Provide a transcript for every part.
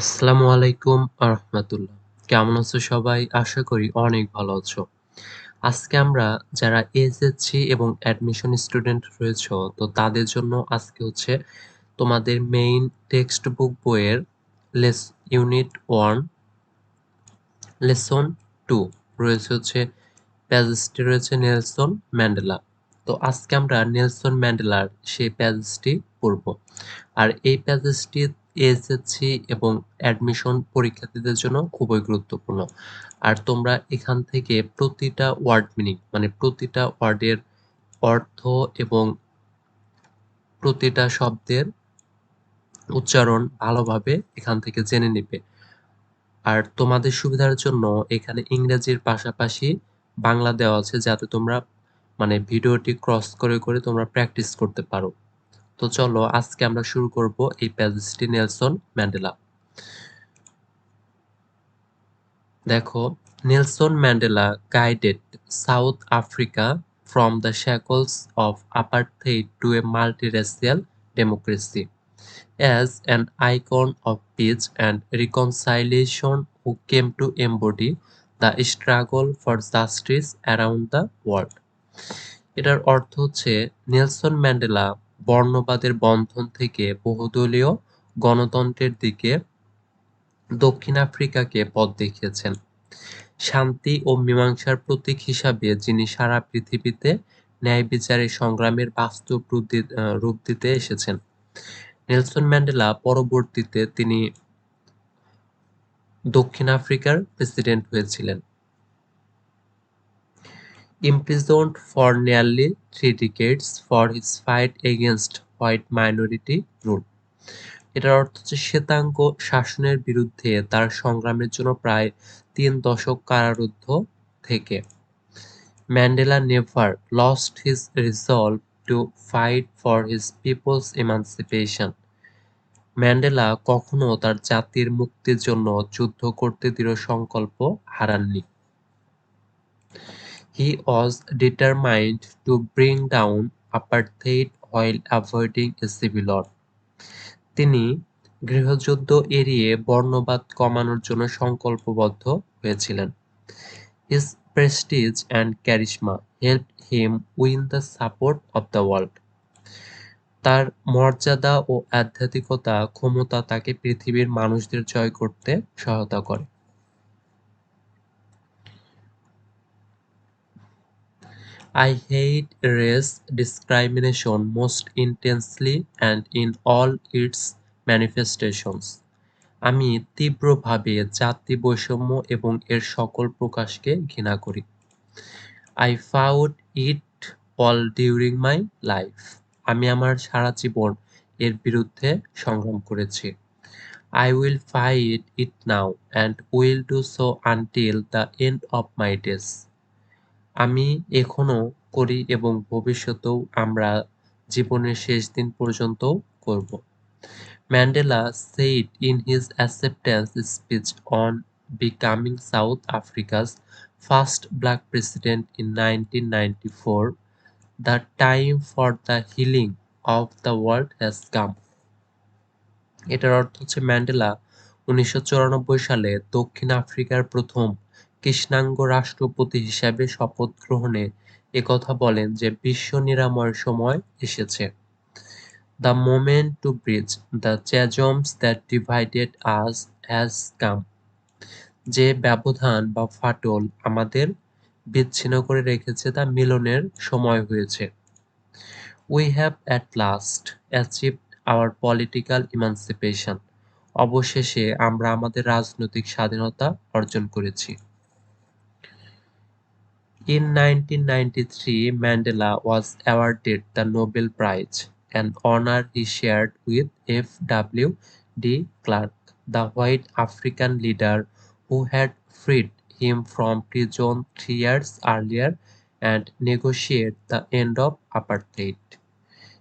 আসসালামু আলাইকুম আরহামাতুল্লাহ। কেমন আছো সবাই? আশা করি অনেক ভালো আছো। আজকে আমরা যারা এসএসসি এবং অ্যাডমিশন স্টুডেন্ট রয়েছো, তো তাদের জন্য আজকে হচ্ছে তোমাদের মেইন টেক্সট বুক বইয়ের ইউনিট 1 লেসন 2 রয়েছে হচ্ছে প্যাসেজটি রয়েছে নেলসন ম্যান্ডেলা। তো আজকে আমরা নেলসন ম্যান্ডেলার সেই প্যাসেজটি পড়ব। আর এই প্যাসেজটি এসএসসি এবং অ্যাডমিশন পরীক্ষার্থীদের জন্য খুবই গুরুত্বপূর্ণ। আর তোমরা এখান থেকে প্রতিটা ওয়ার্ড মিনিং মানে প্রতিটা ওয়ার্ডের অর্থ এবং প্রতিটা শব্দের উচ্চারণ ভালোভাবে এখান থেকে জেনে নিবে। আর তোমাদের সুবিধার জন্য এখানে ইংরেজির পাশাপাশি বাংলা দেওয়া আছে, যাতে তোমরা মানে ভিডিওটি ক্রস করে তোমরা প্র্যাকটিস করতে পারো। তো চলো আজকে আমরা শুরু করব এই প্যাসেজটি নেলসন ম্যান্ডেলা। দেখো, Nelson Mandela guided South Africa from the shackles of apartheid to a multiracial democracy. As an icon of peace and reconciliation who came to embody the struggle for justice around the world. এটার অর্থ হচ্ছে Nelson Mandela বর্ণবাদের বন্ধন থেকে বহুদলীয় গণতন্ত্রের দিকে দক্ষিণ আফ্রিকাকে পথ দেখিয়েছেন। শান্তি ও মীমাংসার প্রতীক হিসাবে যিনি সারা পৃথিবীতে ন্যায় বিচারের সংগ্রামের বাস্তব রূপ দিতে এসেছেন। নেলসন ম্যান্ডেলা পরবর্তীতে তিনি দক্ষিণ আফ্রিকার প্রেসিডেন্ট হয়েছিলেন। Imprisoned for nearly 3 decades for his fight against white minority rule. এটার অর্থ হচ্ছে শ্বেতাঙ্গ শাসনের বিরুদ্ধে তার সংগ্রামের জন্য প্রায় 3 দশক কারারুদ্ধ থেকে Mandela never lost his resolve to fight for his people's এমানসিপেশন। Mandela কখনো তার জাতির মুক্তির জন্য যুদ্ধ করতে দৃঢ় সংকল্প হারাননি। He was determined to bring down apartheid while avoiding a civil war. তিনি গৃহযুদ্ধ এড়িয়ে বর্ণবাদ কমানোর জন্য সংকল্পবদ্ধ হয়েছিলেন। His prestige and charisma helped him win the support of the world. তার মর্যাদা ও আধ্যাত্মিকতা ক্ষমতা তাকে পৃথিবীর মানুষদের জয় করতে সহায়তা করে। I hate race discrimination most intensely and in all its manifestations. আমি তীব্রভাবে জাতি বৈষম্য এবং এর সকল প্রকাশকে ঘৃণা করি। I fought it all during my life. আমি আমার সারা জীবন এর বিরুদ্ধে সংগ্রাম করেছি। I will fight it now and will do so until the end of my days. আমি এখনো করি এবং ভবিষ্যতেও আমরা জীবনের শেষ দিন পর্যন্ত করব। Mandela said in his acceptance speech on becoming South Africa's first black president in 1994, "The time for the healing of the world has come." এটার অর্থ হচ্ছে ম্যান্ডেলা 1994 সালে দক্ষিণ আফ্রিকার প্রথম কৃষ্ণাঙ্গ রাষ্ট্রপতি হিসাবে শপথ গ্রহণে একথা বলেন যে বিশ্ব নিরাময়ের সময় এসেছে। The moment to bridge the chasms that divided us has come. যে ব্যবধান বা ফাটল আমাদের বিচ্ছিন্ন করে রেখেছে তা মিলনের সময় হয়েছে। We have at last achieved our political emancipation. অবশেষে আমরা আমাদের রাজনৈতিক স্বাধীনতা অর্জন করেছি। In 1993, Mandela was awarded the Nobel Prize, an honor he shared with F.W. de Klerk, the white African leader who had freed him from prison 3 years earlier and negotiated the end of apartheid.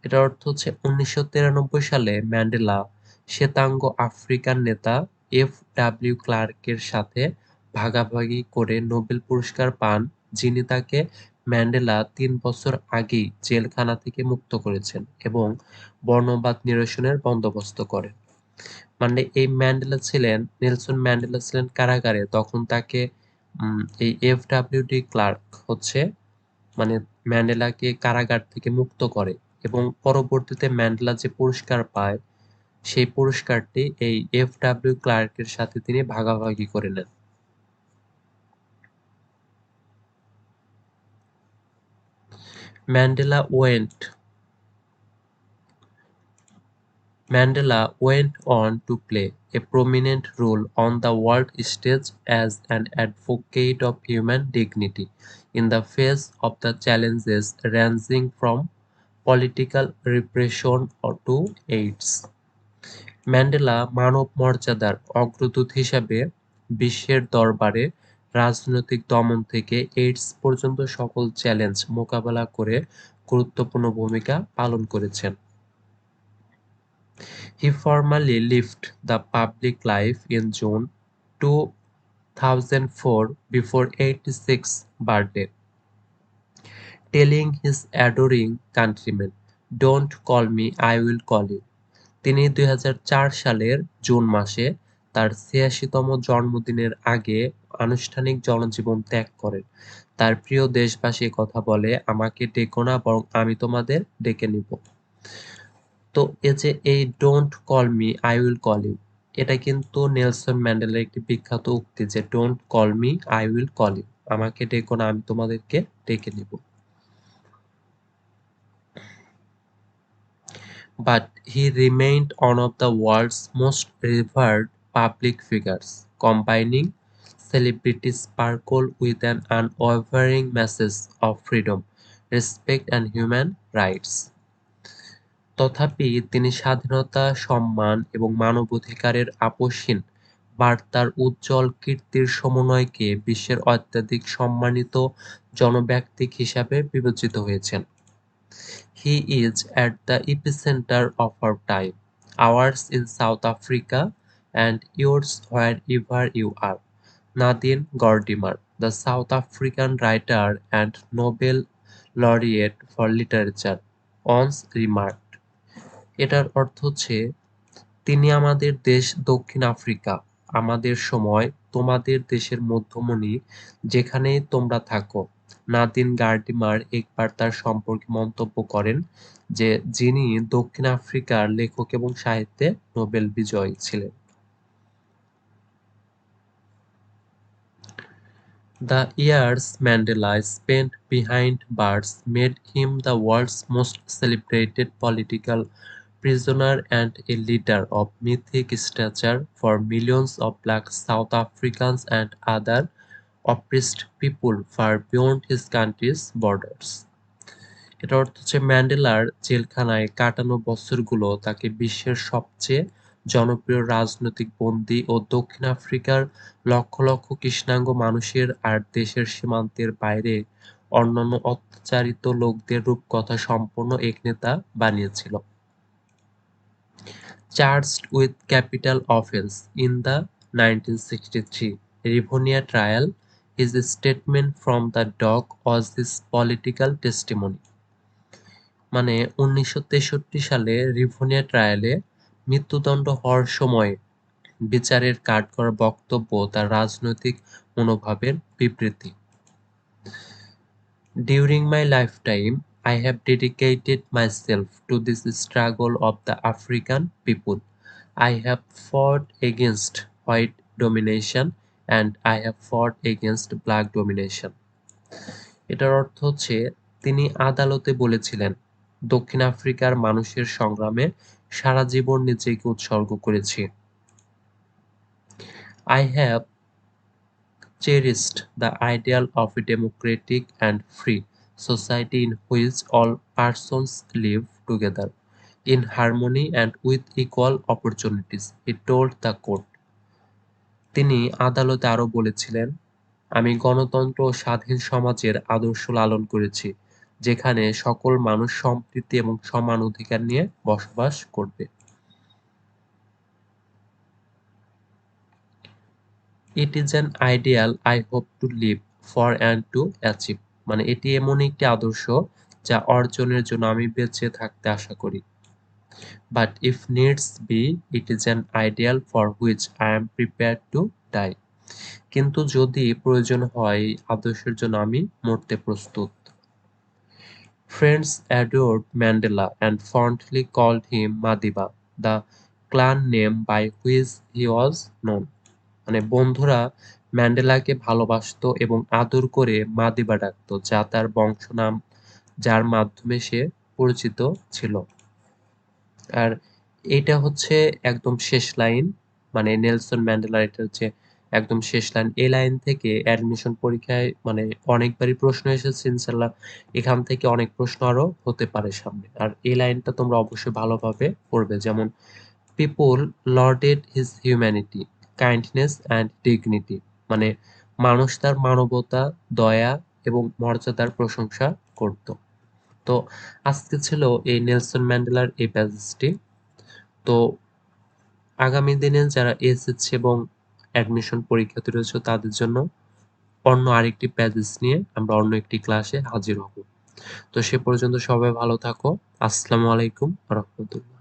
এটার অর্থ হচ্ছে 1993 সালে Mandela শ্বেতাঙ্গ African নেতা এফ.ডব্লিউ. ক্লার্কের সাথে ভাগাভাগি করে Nobel পুরস্কার পান, যিনি তাকে ম্যান্ডেলা 3 বছর আগেই জেলখানা থেকে মুক্ত করেছেন এবং বর্ণবাদ নিরসনের বন্দোবস্ত করেন। মানে নেলসন ম্যান্ডেলা ছিলেন কারাগারে, তখন তাকে এই এফ.ডব্লিউ.ডি. ক্লার্ক হচ্ছে মানে ম্যান্ডেলাকে কারাগার থেকে মুক্ত করে এবং পরবর্তীতে ম্যান্ডেলা যে পুরস্কার পায় সেই পুরস্কারটি এই এফ.ডব্লিউ. ক্লার্কের সাথে তিনি ভাগাভাগি করে নেন। Mandela went Mandela went on to play a prominent role on the world stage as an advocate of human dignity in the face of the challenges ranging from political repression to AIDS. Mandela মানব মর্যাদার অগ্রদূত হিসাবে বিশ্বের দরবারে রাজনৈতিক দমন থেকে AIDS পর্যন্ত সকল চ্যালেঞ্জ মোকাবেলা করে গুরুত্বপূর্ণ ভূমিকা পালন করেছেন। He formally left the public life in June 2004 before 86th birthday, telling his adoring countrymen, "Don't call me, I will call you." তিনি ২০০৪ সালের জুন মাসে তার ৮৬তম জন্মদিনের আগে আনুষ্ঠানিক জনজীবন ত্যাগ করেন। তার প্রিয় দেশবাসী কথা বলে, "আমাকে ডেকো না, বরং আমি তোমাদের ডেকে নিব।" তো এই don't call me I will call you, এটা কিন্তু নেলসন ম্যান্ডেলার একটি বিখ্যাত উক্তি যে don't call me I will call you, আমাকে ডেকো না আমি তোমাদেরকে ডেকে নিব। But he remained one of the world's most revered public figures, combining celebrity sparkle with an unwavering message of freedom, respect and human rights. তথাপি তিনি স্বাধীনতা, সম্মান এবং মানবাধিকারের আপসহীন বার্তার উজ্জ্বল কীর্তির সমন্বয়কে বিশ্বের অত্যধিক সম্মানিত জনব্যক্তি হিসাবে বিবেচিত হয়েছেন। He is at the epicenter of our time, ours in South Africa and yours wherever you are. Nadine Gordimer, the South African writer and Nobel laureate for literature, once remarked, এটার অর্থ হচ্ছে, তিনি আমাদের দেশ দক্ষিণ আফ্রিকা, আমাদের সময়, তোমাদের দেশের মধ্যমণি, যেখানেই তোমরা থাকো। নাদিন গার্ডিমার একবার তার সম্পর্কে মন্তব্য করেন যে যিনি দক্ষিণ আফ্রিকার লেখক এবং সাহিত্যে নোবেল বিজয়ী ছিলেন। The years Mandela spent behind bars made him the world's most celebrated political prisoner and a leader of mythic stature for millions of black South Africans and other oppressed people far beyond his country's borders. এটার অর্থ হচ্ছে ম্যান্ডেলার জেলখানায় কাটানো বছরগুলো তাকে বিশ্বের সবচেয়ে জনপ্রিয় রাজনৈতিক বন্দী ও দক্ষিণ আফ্রিকার লক্ষ লক্ষ কৃষ্ণাঙ্গ মানুষের আর দেশের সীমান্তের বাইরে অন্যান্য অত্যাচারিত লোকদের রূপকথা সম্পন্ন এক নেতা বানিয়েছিল। Charged with capital offense in the 1963 Rivonia trial, his statement from the dock was his political testimony. মানে ১৯৬৩ সালে রিভোনিয়া ট্রায়ালে মৃত্যুদণ্ড হওয়ার সময় বিচারের কাঠগড়ার বক্তব্য তার রাজনৈতিক মনোভাবের বিবৃতি। During my lifetime, I have dedicated myself to this struggle of the African people. I have fought against white domination and I have fought against black domination. এটার অর্থ হচ্ছে, তিনি আদালতে বলেছিলেন, দক্ষিণ আফ্রিকার মানুষের সংগ্রামে সারা জীবন নিজেকে উৎসর্গ করেছি। I have cherished the ideal of a democratic and free society in which all persons live together in harmony and with equal opportunities, he told the court. তিনি আদালতে আরো বলেছিলেন, আমি গণতন্ত্র ও স্বাধীন সমাজের আদর্শ লালন করেছি, যেখানে সকল মানুষ সম্প্রীতি এবং সমান অধিকার নিয়ে বসবাস করবে। It is an ideal I hope to live for and to achieve. মানে এটি এমন একটি আদর্শ যা অর্জনের জন্য আমি বেঁচে থাকতে আশা করি। But if needs be, it is an ideal for which I am prepared to die. কিন্তু যদি প্রয়োজন হয়, এই আদর্শের জন্য আমি মরতে প্রস্তুত। Friends adored Mandela and fondly called him Madiba, the clan name by which he was known. মানে বন্ধুরা ম্যান্ডেলাকে ভালোবাসতো এবং আদর করে মাদিবা ডাকতো, যা তার বংশনাম, যার মাধ্যমে সে পরিচিত ছিল। আর এটা হচ্ছে একদম শেষ লাইন, মানে নেলসন ম্যান্ডেলার এটা হচ্ছে একদম শেষ লাইন। এই লাইন থেকে অ্যাডমিশন পরীক্ষায় মানে অনেকবারই প্রশ্ন এসেছে, ইনশাল্লাহ এখান থেকে অনেক প্রশ্ন আরো হতে পারে সামনে। আর এই লাইনটা তোমরা অবশ্যই ভালোভাবে পড়বে, যেমন people lauded his humanity, kindness and dignity, মানে মানুষ তার মানবতা, দয়া এবং মর্যাদার প্রশংসা করত। তো আজকে ছিল এই নেলসন ম্যান্ডেলার এই প্যাসেজটি। তো আগামী দিনে যারা এসএসসি এবং অ্যাডমিশন পরীক্ষার্থী রয়েছে তাদের জন্য অন্য আরেকটি প্যাসেজ নিয়ে আমরা অন্য একটি ক্লাসে হাজির হব। তো সে পর্যন্ত সবাই ভালো থাকো। আসসালামু আলাইকুম ওয়া রাহমাতুল্লাহ।